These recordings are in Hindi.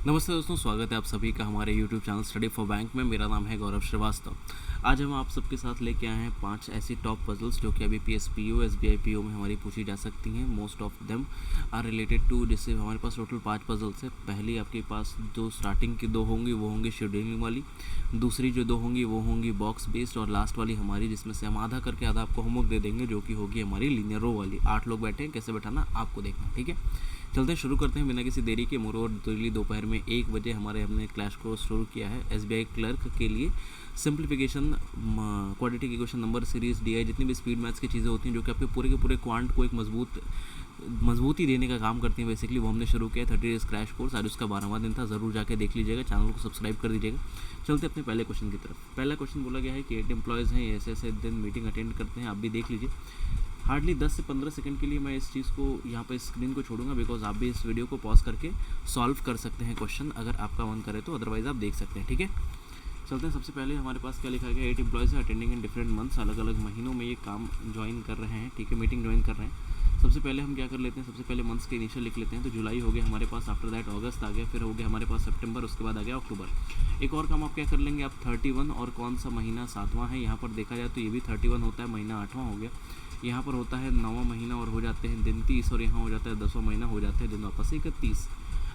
नमस्ते दोस्तों, स्वागत है आप सभी का हमारे YouTube channel study for bank में। मेरा नाम है गौरव श्रीवास्तव। आज हम आप सबके साथ लेके आए हैं 5 ऐसी टॉप पजल्स जो कि अभी PSPU SBI PO में हमारी पूछी जा सकती हैं। Most of them are related to, जैसे हमारे पास टोटल 5 पजल्स है। पहली आपके पास जो स्टार्टिंग की 2 होंगी वो होंगी शेड्यूलिंग वाली, दूसरी जो 2 होंगी वो होंगी बॉक्स बेस्ड, और लास्ट वाली हमारी जिसमें से हम आधा करके आधा आपको होमवर्क दे देंगे जो कि होगी हमारी लीनियर रो वाली। 8 लोग बैठे हैं, कैसे बैठाना आपको देखना, ठीक है। चलते हैं, शुरू करते हैं बिना किसी देरी के। मोर और दिल्ली दोपहर में 1 बजे हमने क्लैश कोर्स शुरू किया है SBI क्लर्क के लिए। Simplification, quadratic equation, number series, DI, जितनी भी स्पीड मैथ्स की चीज़ें होती हैं जो कि आपके पूरे के पूरे क्वांट को एक मजबूती देने का काम करती हैं बेसिकली, वो हमने शुरू किया 30 डेज क्रैश कोर्स। आज उसका 12वां दिन था, ज़रूर जाके देख लीजिएगा, चैनल को सब्सक्राइब कर दीजिएगा। चलते अपने पहले क्वेश्चन की तरफ। पहला क्वेश्चन बोला गया है कि 8 एम्प्लॉयज़ हैं, ऐसे ऐसे दिन मीटिंग अटेंड करते हैं। आप भी देख लीजिए। हार्डली 10 से 15 सेकंड के लिए मैं इस चीज़ को यहाँ पर स्क्रीन को छोड़ूंगा, बिकॉज आप भी इस वीडियो को पॉज करके सॉल्व कर सकते हैं क्वेश्चन, अगर आपका मन करे तो। अदरवाइज़ आप देख सकते हैं, ठीक है। चलते हैं, सबसे पहले हमारे पास क्या लिखा गया, 8 एम्प्लॉयज़ है अटेंडिंग इन डिफरेंट मंथ्स, अलग अलग महीनों में ये काम ज्वाइन कर रहे हैं, ठीक है, मीटिंग ज्वाइन कर रहे हैं। सबसे पहले हम क्या कर लेते हैं, सबसे पहले मंथ्स के इनिशियल लिख लेते हैं। तो जुलाई हो गया हमारे पास, आफ्टर दैट अगस्त आ गया, फिर हो गया हमारे पास सितंबर, उसके बाद आ गया अक्टूबर। एक और काम आप क्या कर लेंगे, आप 31, और कौन सा महीना 7वां है यहाँ पर देखा जाए तो ये भी 31 होता है, महीना 8वां हो गया। यहाँ पर होता है 9वां महीना और हो जाते हैं दिन 30, और यहाँ हो जाता है 10वां महीना, हो जाते हैं दिन वापस 31।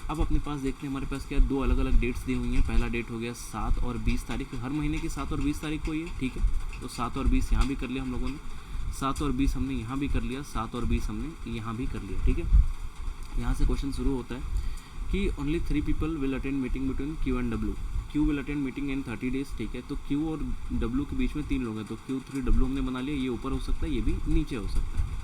अब अपने पास देखते हैं हमारे पास क्या 2 अलग अलग डेट्स दी हुई हैं। पहला डेट हो गया 7 और 20 तारीख, हर महीने की 7 और 20 तारीख को ये, ठीक है। तो 7 और 20 यहाँ भी कर लिया हम लोगों ने, 7 और 20 हमने यहाँ भी कर लिया, 7 और 20 हमने यहाँ भी कर लिया, ठीक है। यहाँ से क्वेश्चन शुरू होता है कि only 3 people will attend meeting between Q and W। Q will attend meeting in 30 days, ठीक है। तो Q और W के बीच में 3 लोग हैं, तो Q 3 W हमने बना लिया। ये ऊपर हो सकता है, ये भी नीचे हो सकता है।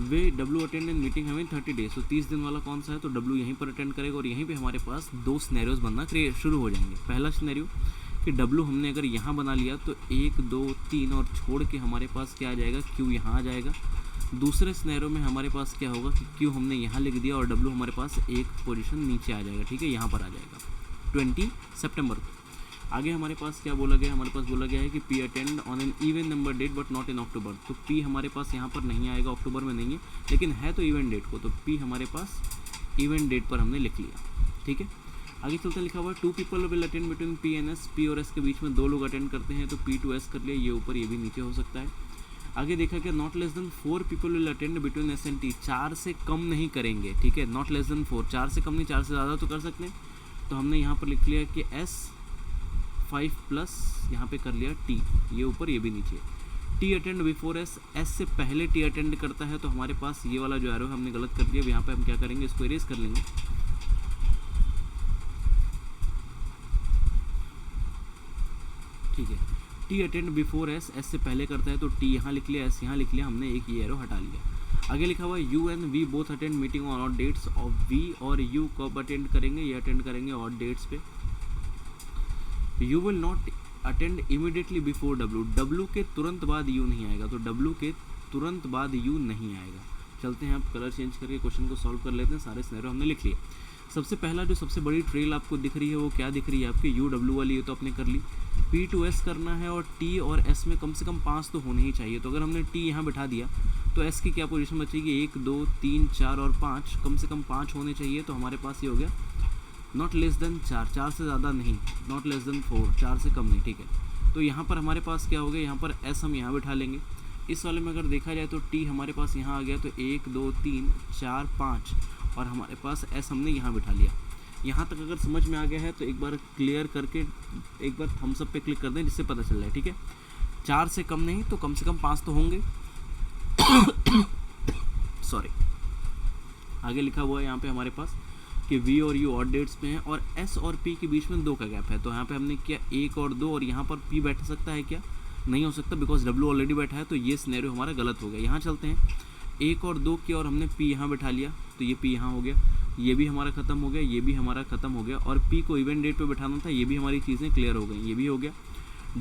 वे W अटेंड इन मीटिंग हमें 30 डेज, तो 30 दिन वाला कौन सा है, तो W यहीं पर अटेंड करेगा, और यहीं पे हमारे पास 2 सिनेरियोज बनना शुरू हो जाएंगे। पहला सिनेरियो कि W हमने अगर यहाँ बना लिया तो 1 2 3 और छोड़ के हमारे पास क्या आ जाएगा, Q यहाँ आ जाएगा। दूसरे सिनेरियो में हमारे पास क्या होगा कि Q हमने यहाँ लिख दिया और W हमारे पास एक पोजीशन नीचे आ जाएगा, ठीक है, यहाँ पर आ जाएगा 20 सितंबर को। आगे हमारे पास क्या बोला गया, हमारे पास बोला गया है कि P attend on an even number date but not in October. तो P हमारे पास यहाँ पर नहीं आएगा, अक्टूबर में नहीं है, लेकिन है तो इवेंट डेट को, तो P हमारे पास इवेंट डेट पर हमने लिख लिया, ठीक है। आगे चलते लिखा हुआ 2 people will attend between P and S। P और S के बीच में 2 लोग अटेंड करते हैं, तो P to S कर लिया, ये ऊपर ये भी नीचे हो सकता है। आगे देखा क्या, not less than 4 people will attend between S and T। 4 से कम नहीं करेंगे, ठीक है, नॉट लेस देन 4, 4 से कम नहीं, 4 से ज़्यादा तो कर सकते हैं। तो हमने यहाँ पर लिख लिया कि S 5 प्लस यहाँ पे कर लिया T, ये ऊपर ये भी नीचे। T attend before S, S से पहले T अटेंड करता है, तो हमारे पास ये वाला जो एरो हमने गलत कर दिया। यहाँ पे हम क्या करेंगे, इसको इरेज कर लेंगे, ठीक है। T attend before S, S से पहले करता है तो T यहाँ लिख लिया, S यहाँ लिख लिया, हमने एक ये एरो हटा लिया। आगे लिखा हुआ U and V both attend meeting on odd dates. और V और U कब अटेंड करेंगे, ये अटेंड करेंगे ऑड डेट्स पे। U will not attend immediately before W। W के तुरंत बाद U नहीं आएगा, तो W के तुरंत बाद U नहीं आएगा। चलते हैं, आप कलर चेंज करके क्वेश्चन को सॉल्व कर लेते हैं। सारे सिनेरियो हमने लिख लिए। सबसे पहला जो सबसे बड़ी ट्रेल आपको दिख रही है वो क्या दिख रही है, आपकी UW वाली, ये तो आपने कर ली। P to S करना है, और T और S में कम से कम 5 तो होने ही चाहिए। तो अगर हमने T यहाँ बिठा दिया तो S की क्या पोजीशन बचेगी, 1 2 3 4 और 5, कम से कम 5 होने चाहिए। तो हमारे पास ये हो गया नॉट लेस देन 4, 4 से ज़्यादा नहीं, नॉट लेस देन 4, 4 से कम नहीं, ठीक है। तो यहाँ पर हमारे पास क्या हो गया, यहाँ पर S हम यहाँ बिठा लेंगे। इस वाले में अगर देखा जाए तो T हमारे पास यहाँ आ गया, तो 1 2 3 4 5, और हमारे पास S हमने यहाँ बिठा लिया। यहाँ तक अगर समझ में आ गया है तो एक बार क्लियर करके एक बार थम्स अप पे क्लिक कर दें, जिससे पता चल जाए, ठीक है। 4 से कम नहीं तो कम से कम 5 तो होंगे। सॉरी। आगे लिखा हुआ है यहाँ पे हमारे पास कि V और U ऑड डेट्स पे हैं, और S और P के बीच में 2 का गैप है। तो यहाँ पे हमने किया 1 और 2, और यहाँ पर P बैठ सकता है क्या, नहीं हो सकता, बिकॉज W ऑलरेडी बैठा है, तो ये सिनेरियो हमारा गलत हो गया। यहाँ चलते हैं, 1 और 2 किया और हमने P यहाँ बैठा लिया, तो ये P यहाँ हो गया, ये भी हमारा ख़त्म हो गया, ये भी हमारा ख़त्म हो गया। और P को इवेंट डेट पे बैठाना था, ये भी हमारी चीज़ें क्लियर हो गई, ये भी हो गया।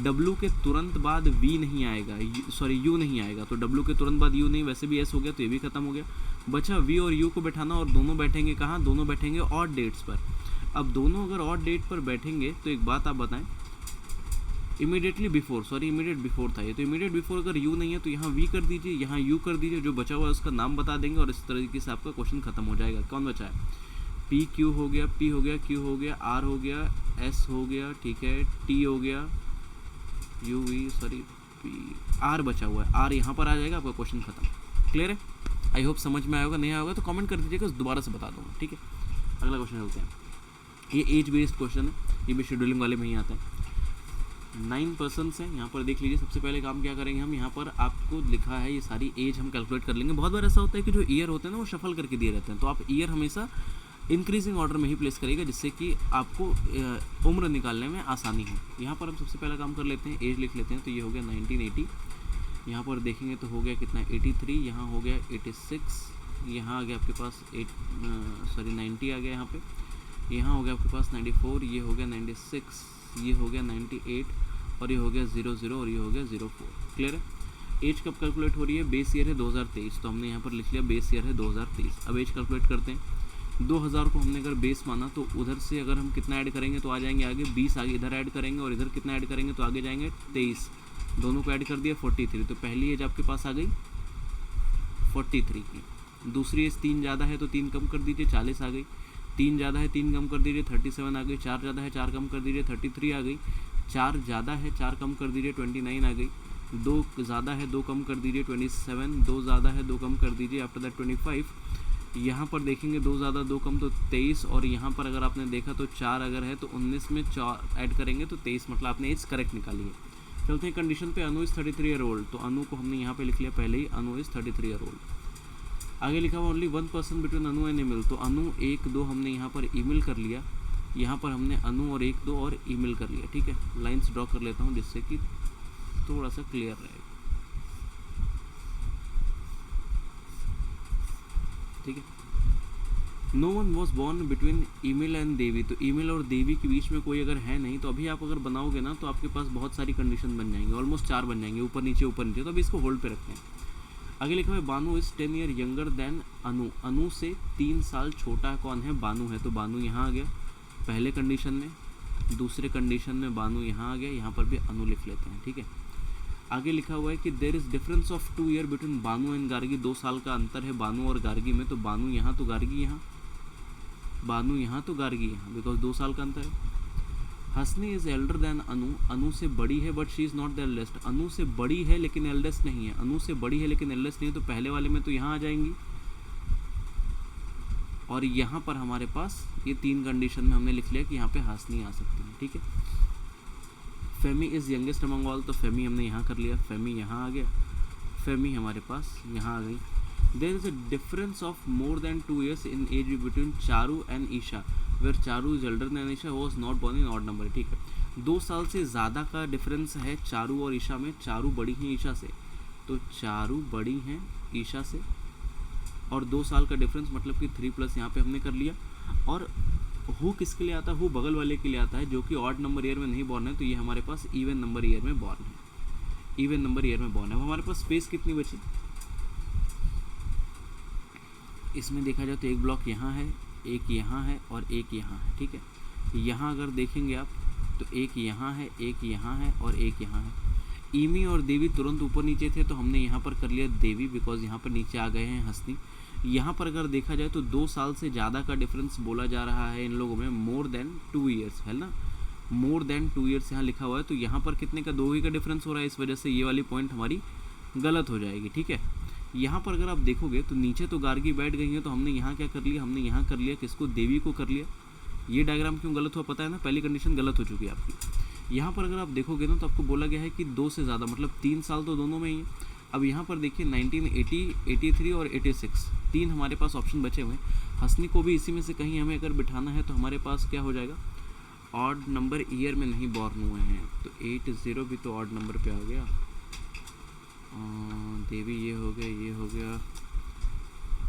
W के तुरंत बाद V नहीं आएगा, सॉरी U नहीं आएगा, तो W के तुरंत बाद U नहीं, वैसे भी S हो गया, तो ये भी ख़त्म हो गया। बचा V और U को बैठाना, और दोनों बैठेंगे कहाँ, दोनों बैठेंगे ऑड डेट्स पर। अब दोनों अगर ऑड डेट पर बैठेंगे तो एक बात आप बताएं, immediately before, sorry immediate before था ये, तो इमीडिएट बिफोर अगर U नहीं है तो यहाँ V कर दीजिए, यहाँ U कर दीजिए, जो बचा हुआ है उसका नाम बता देंगे, और इस तरीके से आपका क्वेश्चन खत्म हो जाएगा। कौन बचा है, पी क्यू हो गया, पी हो गया, क्यू हो गया, आर हो गया, एस हो गया, ठीक है, टी हो गया, U V sorry P, R बचा हुआ है, आर यहाँ पर आ जाएगा, आपका क्वेश्चन खत्म। क्लियर है? आई होप समझ में आया होगा, नहीं आया होगा तो कमेंट कर दीजिएगा, दोबारा से बता दूँगा, ठीक है। अगला क्वेश्चन चलते हैं। ये एज बेस्ड क्वेश्चन है, ये भी शेड्यूलिंग वाले में ही आता है। 9 पर्सन्स हैं, यहाँ पर देख लीजिए। सबसे पहले काम क्या करेंगे हम, यहाँ पर आपको लिखा है ये सारी एज हम कैलकुलेट कर लेंगे। बहुत बार ऐसा होता है कि जो ईयर होते हैं ना वो शफल करके दिए रहते हैं, तो आप ईयर हमेशा इंक्रीजिंग ऑर्डर में ही प्लेस करिएगा, जिससे कि आपको उम्र निकालने में आसानी हो। यहाँ पर हम सबसे पहला काम कर लेते हैं, एज लिख लेते हैं। तो ये हो गया 1980, यहाँ पर देखेंगे तो हो गया कितना 83, यहाँ हो गया 86, यहाँ आ गया आपके पास 90 आ गया यहाँ पे, यहाँ हो गया आपके पास 94, ये हो गया 96, ये हो गया 98 और ये हो गया 00 और ये हो गया 04। क्लियर है? एज कब कैलकुलेट हो रही है? बेस ईयर है 2023, तो हमने यहाँ पर लिख लिया बेस ईयर है 2023। अब एज कैलकुलेट करते हैं। 2000 को हमने अगर बेस माना तो उधर से अगर हम कितना ऐड करेंगे तो आ जाएंगे आगे 20, आगे इधर ऐड करेंगे और इधर कितना ऐड करेंगे तो आगे जाएंगे 23। दोनों को ऐड कर दिया 43, तो पहली एज आपके पास आ गई 43 की। दूसरी एज 3 ज़्यादा है तो 3 कम कर दीजिए 40 आ गई। 3 ज़्यादा है 3 कम कर दीजिए 37 आ गई। 4 ज़्यादा है 4 कम कर दीजिए 33 आ गई। 4 ज़्यादा है 4 कम कर दीजिए 29 आ गई। 2 ज़्यादा है 2 कम कर दीजिए 27। 2 ज़्यादा है 2 कम कर दीजिए आफ्टर दैट 25। यहाँ पर देखेंगे 2 ज़्यादा 2 कम तो 23, और यहाँ पर अगर आपने देखा तो 4 अगर है तो 19 में 4 ऐड करेंगे तो 23, मतलब आपने एज करेक्ट निकाली है। चलते हैं कंडीशन पे। अनु इज़ 33 ईयर ओल्ड, तो अनु को हमने यहाँ पे लिख लिया पहले ही, अनु इज़ 33 ईयर ओल्ड। आगे लिखा हुआ only 1 person between Anu and email, तो अनु 1 2 हमने यहाँ पर ईमेल कर लिया। यहाँ पर हमने अनु और 1 2 और ईमेल कर लिया। ठीक है, लाइंस ड्रॉ कर लेता हूँ जिससे कि थोड़ा सा क्लियर रहेगा। ठीक है, no one was born between Emil and Devi, तो ईमेल और देवी के बीच में कोई अगर है नहीं, तो अभी आप अगर बनाओगे ना तो आपके पास बहुत सारी कंडीशन बन जाएंगी, ऑलमोस्ट 4 बन जाएंगे, ऊपर नीचे ऊपर नीचे। तो अभी इसको होल्ड पे रखते हैं। आगे लिखा है बानू is 10 year younger than Anu, Anu से 3 साल छोटा कौन है? बानू है, तो बानू यहाँ आ गया पहले कंडीशन में। दूसरे कंडीशन में बानू यहाँ आ गया, यहाँ पर भी अनु लिख लेते हैं। ठीक है, आगे लिखा हुआ है कि there is difference of 2 year between Banu and Gargi, 2 साल का अंतर है बानू और गार्गी में, तो बानू यहाँ तो गार्गी यहाँ, बानू यहाँ तो गार्गी यहाँ, बिकॉज 2 साल का अंतर है। Hasni is elder than Anu, Anu से बड़ी है but she is not the eldest, Anu से बड़ी है लेकिन एल्डेस्ट नहीं है, अनु से बड़ी है लेकिन एल्डेस्ट नहीं है, तो पहले वाले में तो यहाँ आ जाएंगी। और यहाँ पर हमारे पास ये 3 कंडीशन में हमने लिख लिया कि यहाँ पे हसनी आ सकती है। ठीक है, फेमी इज़ यंगेस्ट अमंग ऑल, तो फेमी हमने यहाँ कर लिया, फेमी यहाँ आ गया, फेमी हमारे पास यहाँ आ गई। There is a difference of more than 2 years in age between Charu and Isha, where Charu is elder than Isha was not born in odd number. ठीक है, 2 साल से ज़्यादा का डिफरेंस है चारू और ईशा में, चारू बड़ी हैं ईशा से, तो चारू बड़ी हैं ईशा से, और 2 साल का डिफरेंस मतलब कि 3+ यहाँ पे हमने कर लिया। और हु किसके लिए आता है? हु बगल वाले के लिए आता है जो कि ऑड नंबर ईयर में नहीं बॉर्न है, तो ये हमारे पास इवन नंबर ईयर में बॉर्न है, इवन नंबर ईयर में बॉर्न है। अब हमारे पास स्पेस कितनी बची? इसमें देखा जाए तो एक ब्लॉक यहाँ है, एक यहाँ है और एक यहाँ है। ठीक है, यहाँ अगर देखेंगे आप तो एक यहाँ है, एक यहाँ है और एक यहाँ है। ईमी और देवी तुरंत ऊपर नीचे थे, तो हमने यहाँ पर कर लिया देवी, बिकॉज यहाँ पर नीचे आ गए हैं हसनी। यहाँ पर अगर देखा जाए तो 2 साल से ज़्यादा का डिफरेंस बोला जा रहा है इन लोगों में, मोर देन 2 years है ना, मोर देन 2 years यहाँ लिखा हुआ है, तो यहाँ पर कितने का? 2 ही का डिफरेंस हो रहा है, इस वजह से ये वाली पॉइंट हमारी गलत हो जाएगी। ठीक है, यहाँ पर अगर आप देखोगे तो नीचे तो गार्गी बैठ गई है, तो हमने यहाँ क्या कर लिया? हमने यहाँ कर लिया किसको? देवी को कर लिया। ये डायग्राम क्यों गलत हुआ पता है ना? पहली कंडीशन गलत हो चुकी है आपकी। यहाँ पर अगर आप देखोगे ना तो आपको बोला गया है कि 2 से ज़्यादा, मतलब 3 साल तो दोनों में ही है। अब यहाँ पर देखिए 1980, 83 और 86, 3 हमारे पास ऑप्शन बचे हुए हैं। हसनी को भी इसी में से कहीं हमें अगर बिठाना है तो हमारे पास क्या हो जाएगा? ऑड नंबर ईयर में नहीं बॉर्न हुए हैं, तो 80 भी तो ऑड नंबर पे आ गया। देवी ये हो गया, ये हो गया।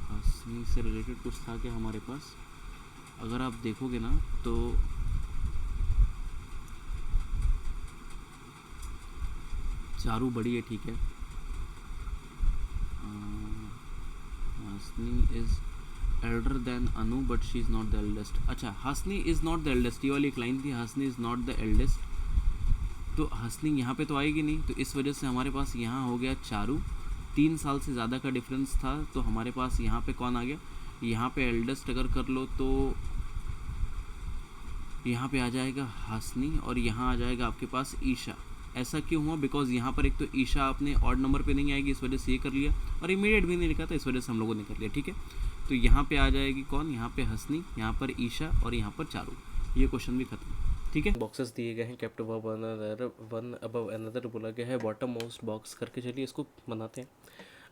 हसनी से रिलेटेड कुछ था क्या हमारे पास? अगर आप देखोगे ना तो चारू बड़ी है, ठीक है। Hasni is elder than Anu but she is not the eldest. अच्छा, Hasni is not the eldest, ये वाली एक लाइन थी, Hasni is not the eldest, तो हसनी यहाँ पे तो आएगी नहीं, तो इस वजह से हमारे पास यहाँ हो गया चारू। 3 साल से ज़्यादा का डिफरेंस था, तो हमारे पास यहाँ पे कौन आ गया? यहाँ पे एल्डेस्ट अगर कर लो तो यहाँ पे आ जाएगा हसनी और यहाँ आ जाएगा आपके पास ईशा। ऐसा क्यों हुआ? बिकॉज यहाँ पर एक तो ईशा आपने ऑड नंबर पे नहीं आएगी, इस वजह से ये कर लिया, और इमीडिएट भी नहीं लिखा था, इस वजह से हम लोगों ने कर लिया। ठीक है, तो यहाँ पे आ जाएगी कौन? यहाँ पे हसनी, यहाँ पर ईशा और यहाँ पर चारू। ये क्वेश्चन भी खत्म। ठीक है, बॉक्सेस दिए गए हैं, kept above another, one above another बोला गया है, बॉटम मोस्ट बॉक्स करके चलिए इसको बनाते हैं।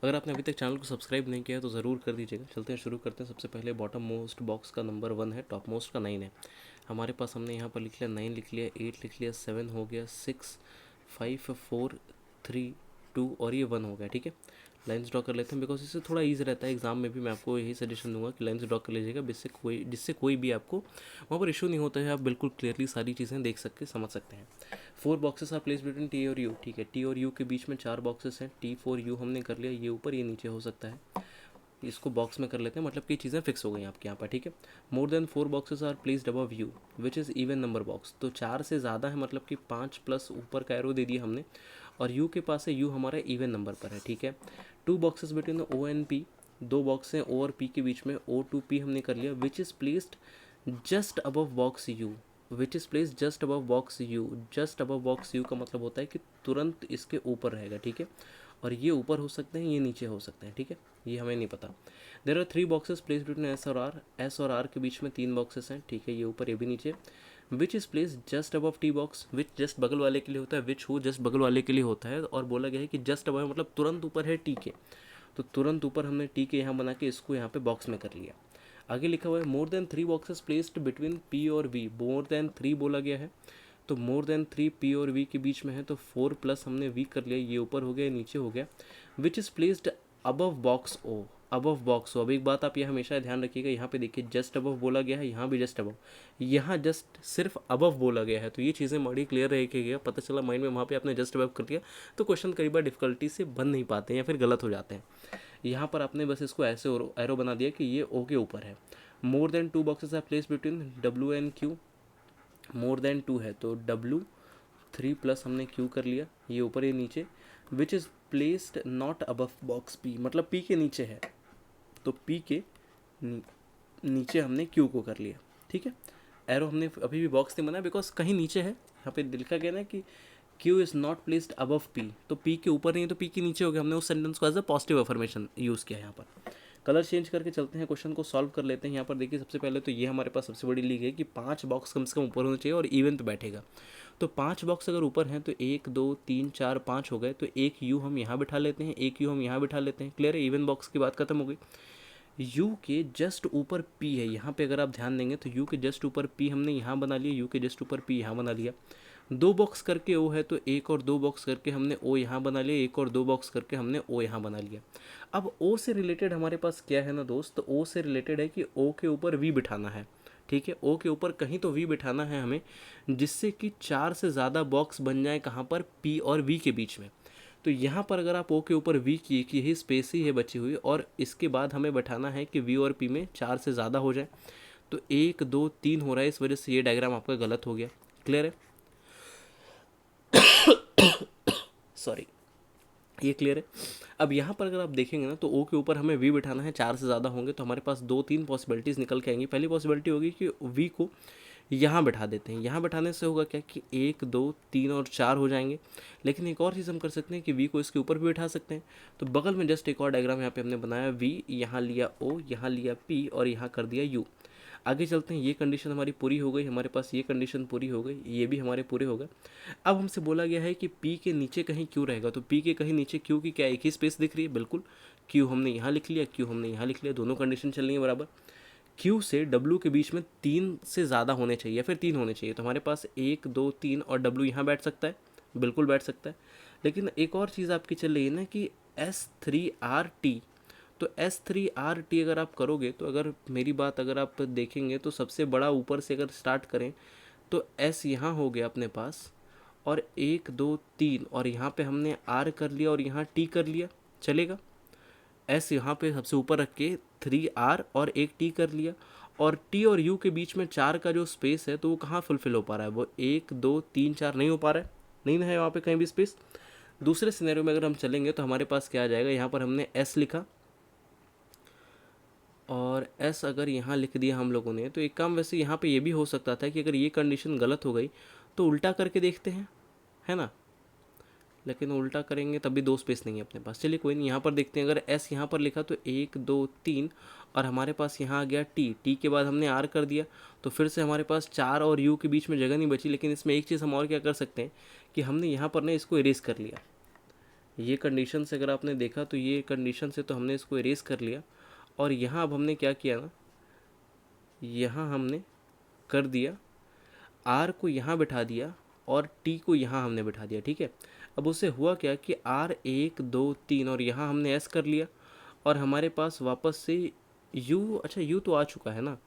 अगर आपने अभी तक चैनल को सब्सक्राइब नहीं किया है तो ज़रूर कर दीजिएगा। चलते हैं, शुरू करते हैं। सबसे पहले बॉटम मोस्ट बॉक्स का नंबर 1 है, टॉप मोस्ट का 9 है। हमारे पास हमने यहाँ पर लिख लिया 9 लिख लिया, 8 लिख लिया, 7 हो गया, 6 5 4 3 2 और ये 1 हो गया। ठीक है, लाइन्स ड्रॉ कर लेते हैं, बिकॉज इससे थोड़ा ईजी रहता है। एग्जाम में भी मैं आपको यही सजेशन दूंगा कि लाइन्स ड्रॉ कर लीजिएगा, जिससे कोई भी आपको वहाँ पर इशू नहीं होता है। आप बिल्कुल क्लियरली सारी चीज़ें देख सकते समझ सकते हैं। 4 boxes are place between T और यू। ठीक है, टी और यू के बीच में 4 बॉक्सेस हैं। टी 4 यू हमने कर लिया, ये ऊपर ये नीचे हो सकता है, इसको बॉक्स में कर लेते हैं, मतलब कि चीज़ें फिक्स हो गई आपके यहाँ पर। ठीक है, more than 4 boxes are placed above U which is even number box. तो 4 से ज़्यादा है, मतलब कि 5 प्लस ऊपर का एरो दे दिया हमने, और यू के पास है, यू हमारा इवन नंबर पर है। ठीक है, 2 boxes between O and P, 2 box हैं ओ और पी के बीच में, ओ टू पी हमने कर लिया, विच is placed just above box you, which is place just above box you. Just above box you का मतलब होता है कि तुरंत इसके ऊपर रहेगा। ठीक है, और ये ऊपर हो सकते हैं, ये नीचे हो सकते हैं। ठीक है, ये हमें नहीं पता। There are 3 boxes place between S और आर, एस और आर के बीच में 3 बॉक्सेस हैं। ठीक है, ये ऊपर ये भी नीचे। Which is place just above T box, which just बगल वाले के लिए होता है, विच हो जस्ट बगल वाले के लिए होता है, और बोला गया है कि जस्ट अबव मतलब तुरंत ऊपर है टी के, तो तुरंत ऊपर हमने टी के यहाँ बना के इसको यहाँ पे बॉक्स में कर लिया। आगे लिखा हुआ है more then 3 boxes placed between P और वी, मोर देन 3 बोला गया है, तो मोर देन 3 पी और वी के बीच में है, तो 4 प्लस हमने वी कर लिया, ये ऊपर हो गया नीचे हो गया। Which is placed above box O, above box O. अब एक बात आप यह हमेशा ध्यान रखिएगा, यहाँ पे देखिए जस्ट अबव बोला गया है, यहाँ भी जस्ट अबव, यहाँ जस्ट सिर्फ अबव बोला गया है, तो ये चीज़ें बड़ी क्लियर रहेगी। पता चला माइंड में वहाँ पे आपने जस्ट अबव कर दिया तो क्वेश्चन कई बार डिफिकल्टी से बन नहीं पाते हैं या फिर गलत हो जाते हैं। यहाँ पर आपने बस इसको ऐसे एरो बना दिया कि ये ओ के ऊपर है। More than 2 boxes are place between W and Q, more than 2 है तो डब्ल्यू, 3 प्लस हमने क्यू कर लिया, ये ऊपर ये नीचे। विच is placed not above box P, मतलब पी के नीचे है, तो पी के नीचे हमने क्यू को कर लिया। ठीक है, एरो हमने अभी भी बॉक्स नहीं बनाया बिकॉज कहीं नीचे है, यहाँ पे लिखा गया ना कि Q is not placed above P, तो पी के ऊपर नहीं तो पी के नीचे हो गया। हमने उस सेंटेंस को as a positive affirmation use किया यहाँ पर। कलर चेंज करके चलते हैं, क्वेश्चन को सॉल्व कर लेते हैं। यहाँ पर देखिए सबसे पहले तो ये हमारे पास सबसे बड़ी लीग है कि 5 बॉक्स कम से कम ऊपर होना चाहिए और इवन पे बैठेगा। तो 5 बॉक्स अगर ऊपर हैं तो 1 2 3 4 5 हो गए, तो एक यू हम यहाँ बिठा लेते हैं, एक यू हम यहाँ बिठा लेते हैं। क्लियर है, इवन बॉक्स की बात खत्म हो गई। यू के जस्ट ऊपर पी है, यहाँ पे अगर आप ध्यान देंगे तो यू के जस्ट ऊपर पी हमने यहाँ बना लिया, यू के जस्ट ऊपर पी यहाँ बना लिया। 2 बॉक्स करके ओ है तो 1 और 2 बॉक्स करके हमने ओ यहाँ बना लिया, 1 और 2 बॉक्स करके हमने ओ यहाँ बना लिया। अब ओ से रिलेटेड हमारे पास क्या है ना दोस्त, तो ओ से रिलेटेड है कि ओ के ऊपर वी बिठाना है। ठीक है, ओ के ऊपर कहीं तो वी बिठाना है हमें, जिससे कि 4 से ज़्यादा बॉक्स बन जाए कहाँ पर, पी और वी के बीच में। तो यहाँ पर अगर आप ओ के ऊपर वी की यही स्पेस ही है बची हुई, और इसके बाद हमें बैठाना है कि वी और पी में 4 से ज़्यादा हो जाए, तो 1 2 3 हो रहा है, इस वजह से ये डायग्राम आपका गलत हो गया। क्लियर है, सॉरी, ये क्लियर है। अब यहाँ पर अगर आप देखेंगे ना तो ओ के ऊपर हमें वी बिठाना है, 4 से ज़्यादा होंगे, तो हमारे पास 2-3 पॉसिबिलिटीज़ निकल के आएंगी। पहली पॉसिबिलिटी होगी कि वी को यहाँ बैठा देते हैं, यहाँ बैठाने से होगा क्या कि 1 2 3 और 4 हो जाएंगे। लेकिन एक और चीज़ हम कर सकते हैं कि वी को इसके ऊपर भी बैठा सकते हैं। तो बगल में जस्ट एक और डायग्राम यहाँ पे हमने बनाया, वी यहाँ लिया ओ, यहाँ लिया पी और यहाँ कर दिया यू। आगे चलते हैं, ये कंडीशन हमारी पूरी हो गई, हमारे पास ये कंडीशन पूरी हो गई, ये भी हमारे पूरे हो गए। अब हमसे बोला गया है कि P के नीचे कहीं Q रहेगा, तो P के कहीं नीचे Q की क्या एक ही स्पेस दिख रही है, बिल्कुल। Q हमने यहाँ लिख लिया, Q हमने यहाँ लिख लिया, दोनों कंडीशन चल रही है बराबर। Q से W के बीच में 3 से ज़्यादा होने चाहिए या फिर 3 होने चाहिए, तो हमारे पास 1 2 3 और W यहाँ बैठ सकता है, बिल्कुल बैठ सकता है। लेकिन एक और चीज़ आपकी चल रही है ना कि S3RT, तो S3RT अगर आप करोगे तो अगर मेरी बात अगर आप देखेंगे तो सबसे बड़ा ऊपर से अगर स्टार्ट करें तो S यहाँ हो गया अपने पास, और 1 2 3 और यहाँ पे हमने R कर लिया और यहाँ T कर लिया, चलेगा। S यहाँ पे सबसे ऊपर रख के 3R और 1 T कर लिया, और T और U के बीच में 4 का जो स्पेस है तो वो कहाँ फुलफिल हो पा रहा है, वो 1 2 3 4 नहीं हो पा रहा है, नहीं है वहाँ पे कहीं भी स्पेस। दूसरे सिनेरियो में अगर हम चलेंगे तो हमारे पास क्या आ जाएगा, यहाँ पर हमने S लिखा, और एस अगर यहाँ लिख दिया हम लोगों ने, तो एक काम वैसे यहाँ पे ये भी हो सकता था कि अगर ये कंडीशन गलत हो गई तो उल्टा करके देखते हैं, है ना, लेकिन उल्टा करेंगे तब भी 2 स्पेस नहीं है अपने पास। चलिए कोई नहीं, यहाँ पर देखते हैं। अगर एस यहाँ पर लिखा तो 1 2 3 और हमारे पास यहाँ आ गया टी, टी के बाद हमने आर कर दिया, तो फिर से हमारे पास 4 और यू के बीच में जगह नहीं बची। लेकिन इसमें एक चीज़ हम और क्या कर सकते हैं कि हमने यहाँ पर ना इसको इरेज कर लिया। ये कंडीशन से अगर आपने देखा तो ये कंडीशन से तो हमने इसको इरेज कर लिया, और यहाँ अब हमने क्या किया ना, यहाँ हमने कर दिया आर को यहाँ बिठा दिया और टी को यहाँ हमने बिठा दिया, ठीक है। अब उससे हुआ क्या कि आर 1 2 3 और यहाँ हमने एस कर लिया, और हमारे पास वापस से यू, अच्छा यू तो आ चुका है ना,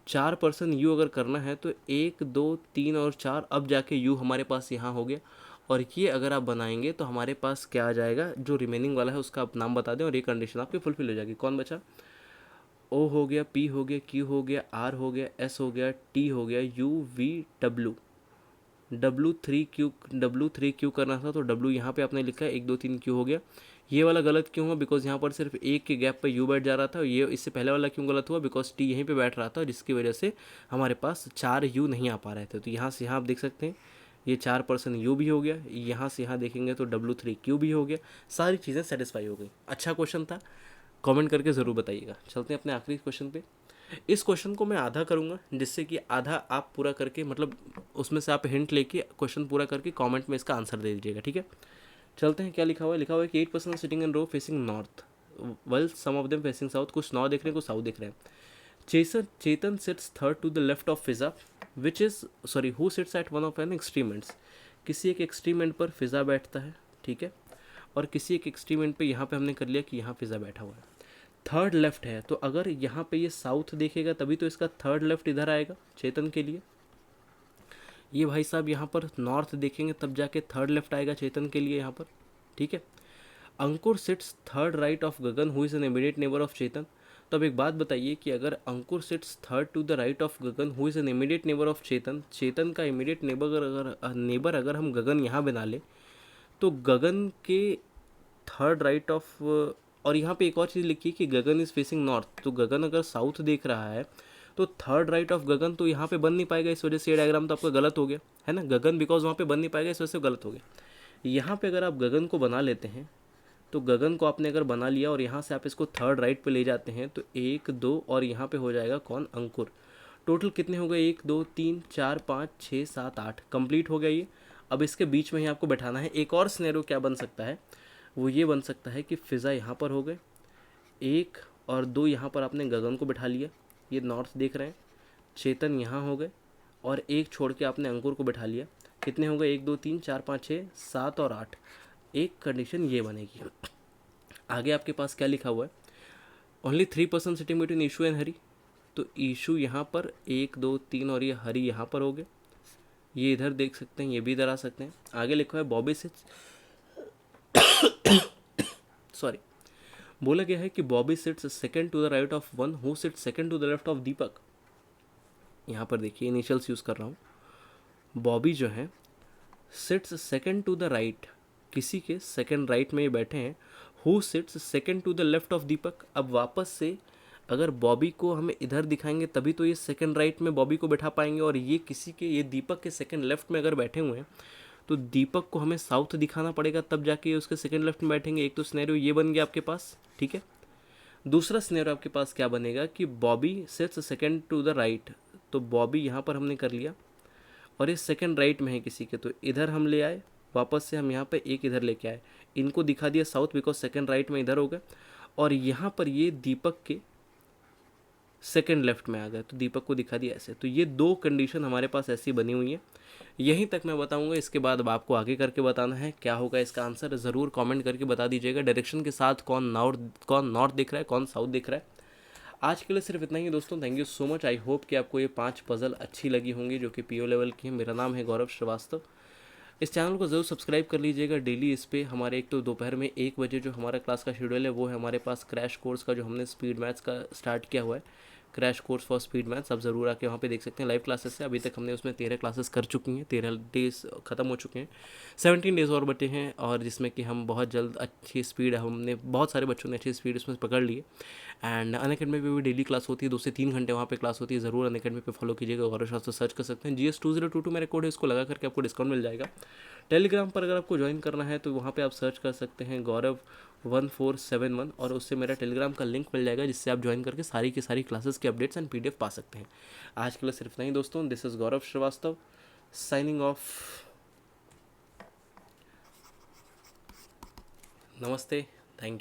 4% यू अगर करना है तो 1 2 3 और 4, अब जाके यू हमारे पास यहाँ हो गया। और ये अगर आप बनाएंगे तो हमारे पास क्या आ जाएगा, जो रिमेनिंग वाला है उसका आप नाम बता दें और ये कंडीशन आपकी फुलफिल हो जाएगी। कौन बचा, ओ हो गया, पी हो गया, क्यू हो गया, आर हो गया, एस हो गया, टी हो गया, यू वी डब्ल्यू, W3Q करना था तो W यहाँ पे आपने लिखा है, 1 2 3 Q हो गया। ये वाला गलत क्यों हुआ, बिकॉज यहाँ पर सिर्फ एक के गैप पे U बैठ जा रहा था। ये इससे पहले वाला क्यों गलत हुआ, बिकॉज T यहीं पे बैठ रहा था, जिसकी वजह से हमारे पास 4 U नहीं आ पा रहे थे। तो यहाँ से यहाँ आप देख सकते हैं ये 4% U भी हो गया, यहाँ से यहाँ देखेंगे तो W3Q भी हो गया, सारी चीज़ें सेटिस्फाई हो गई। अच्छा क्वेश्चन था, कमेंट करके ज़रूर बताइएगा। चलते हैं अपने आखिरी क्वेश्चन पे। इस क्वेश्चन को मैं आधा करूँगा, जिससे कि आधा आप पूरा करके, मतलब उसमें से आप हिंट लेके क्वेश्चन पूरा करके कमेंट में इसका आंसर दे दीजिएगा, ठीक है। चलते हैं, क्या लिखा हुआ है, लिखा हुआ है कि 8% sitting in row facing north well some of them facing south. कुछ नॉर्थ देख रहे हैं, कुछ साउथ देख रहे हैं। Chetan sits third to the left of Fiza, which is sorry who sits at one of an extreme ends. किसी एक एक्सट्रीम एंड पर फिजा बैठता है, ठीक है, और किसी एक एक्सट्रीम एंड पे यहाँ पे हमने कर लिया कि यहाँ फिजा बैठा हुआ है। थर्ड लेफ्ट है, तो अगर यहाँ पे ये साउथ देखेगा तभी तो इसका थर्ड लेफ्ट इधर आएगा चेतन के लिए। ये भाई साहब यहाँ पर नॉर्थ देखेंगे तब जाके थर्ड लेफ्ट आएगा चेतन के लिए यहाँ पर, ठीक है। Ankur sits third right of Gagan who is an immediate neighbour of Chetan. तो अब एक बात बताइए कि अगर Ankur sits third to the right of Gagan who is an immediate neighbour of Chetan, Chetan का इमीडिएट नेबर अगर हम गगन यहाँ बना ले, तो गगन के थर्ड राइट ऑफ, और यहाँ पे एक और चीज़ लिखी है कि गगन इज़ फेसिंग नॉर्थ, तो गगन अगर साउथ देख रहा है तो थर्ड राइट ऑफ गगन तो यहाँ पे बन नहीं पाएगा, इस वजह से ये डायग्राम तो आपका गलत हो गया, है ना। गगन बिकॉज वहाँ पे बन नहीं पाएगा, इस वजह से गलत हो गया। यहाँ पे अगर आप गगन को बना लेते हैं, तो गगन को आपने अगर बना लिया और यहाँ से आप इसको थर्ड राइट पे ले जाते हैं, तो 1 2 और यहाँ पे हो जाएगा कौन, अंकुर। टोटल कितने हो गए, 1 2 3 4 5 6 7 8, कंप्लीट हो गया ये। अब इसके बीच में ही आपको बैठाना है। एक और सिनेरियो क्या बन सकता है, वो ये बन सकता है कि फिज़ा यहाँ पर हो गए, 1 और 2 यहाँ पर आपने गगन को बैठा लिया, ये नॉर्थ देख रहे हैं, चेतन यहाँ हो गए, और 1 छोड़ के आपने अंकुर को बैठा लिया। कितने हो गए, 1 2 3 4 5 6 7 और 8। एक कंडीशन ये बनेगी। आगे आपके पास क्या लिखा हुआ है, only 3% sitting between Ishu and Hari. तो ईशू यहाँ पर 1 2 3 और ये हरी यहाँ पर हो गए, ये इधर देख सकते हैं, ये भी इधर आ सकते हैं। आगे लिखा है बॉबी सिट्स सॉरी बोला गया है कि Bobby sits second to the right of one who sits second to the left of Deepak. यहाँ पर देखिए इनिशियल्स यूज़ कर रहा हूँ। बॉबी जो है sits second to the right, किसी के सेकंड राइट में ये बैठे हैं, who sits second to the left of Deepak. अब वापस से अगर बॉबी को हमें इधर दिखाएंगे तभी तो ये सेकंड राइट में बॉबी को बैठा पाएंगे, और ये किसी के, ये दीपक के सेकंड लेफ्ट में अगर बैठे हुए हैं तो दीपक को हमें साउथ दिखाना पड़ेगा, तब जाके उसके सेकंड लेफ्ट में बैठेंगे। एक तो सिनेरियो ये बन गया आपके पास, ठीक है। दूसरा सिनेरियो आपके पास क्या बनेगा कि Bobby sits second to the right, तो बॉबी यहाँ पर हमने कर लिया और ये सेकंड राइट में है किसी के, तो इधर हम ले आए, वापस से हम यहाँ पे एक इधर लेके आए, इनको दिखा दिया साउथ बिकॉज सेकंड राइट में इधर हो गए, और यहाँ पर ये दीपक के सेकंड लेफ्ट में आ गए, तो दीपक को दिखा दिया ऐसे। तो ये 2 कंडीशन हमारे पास ऐसी बनी हुई है। यहीं तक मैं बताऊंगा, इसके बाद अब आपको आगे करके बताना है क्या होगा इसका आंसर। ज़रूर कमेंट करके बता दीजिएगा डायरेक्शन के साथ, कौन नॉर्थ दिख रहा है, कौन साउथ दिख रहा है। आज के लिए सिर्फ इतना ही दोस्तों, thank you so much. I hope कि आपको ये 5 पज़ल अच्छी लगी होंगी जो कि पीओ लेवल की है। मेरा नाम है गौरव श्रीवास्तव। इस चैनल को ज़रूर सब्सक्राइब कर लीजिएगा। डेली इस पे हमारे एक तो दोपहर में 1 बजे जो हमारा क्लास का शेड्यूल है वो है हमारे पास क्रैश कोर्स का, जो हमने स्पीड मैथ्स का स्टार्ट किया हुआ है। Crash course for speed maths, आप ज़रूर आके वहाँ पे देख सकते हैं। लाइव क्लासेस है, अभी तक हमने उसमें 13 क्लासेस कर चुकी हैं, 13 डेज़ ख़त्म हो चुके हैं, 17 डेज़ और बचे हैं, और जिसमें कि हम बहुत जल्द अच्छी स्पीड, हमने बहुत सारे बच्चों ने अच्छी स्पीड उसमें पकड़ ली है। एंड अनअकैडमी पे भी डेली क्लास होती है, 2 से 3 घंटे वहाँ पे क्लास होती है। ज़रूर अनअकैडमी पे फॉलो कीजिएगा, गौरव शास्त्री सर्च कर सकते हैं। GS2022 मेरा कोड है, इसको लगा करके आपको डिस्काउंट मिल जाएगा। टेलीग्राम पर अगर आपको ज्वाइन करना है तो वहाँ पे आप सर्च कर सकते हैं गौरव 1471, और उससे मेरा टेलीग्राम का लिंक मिल जाएगा, जिससे आप ज्वाइन करके सारी की सारी क्लासेस के अपडेट्स एंड PDF पा सकते हैं। आज के लिए सिर्फ इतना ही दोस्तों। This is Gaurav Srivastava signing off. नमस्ते, थैंक यू।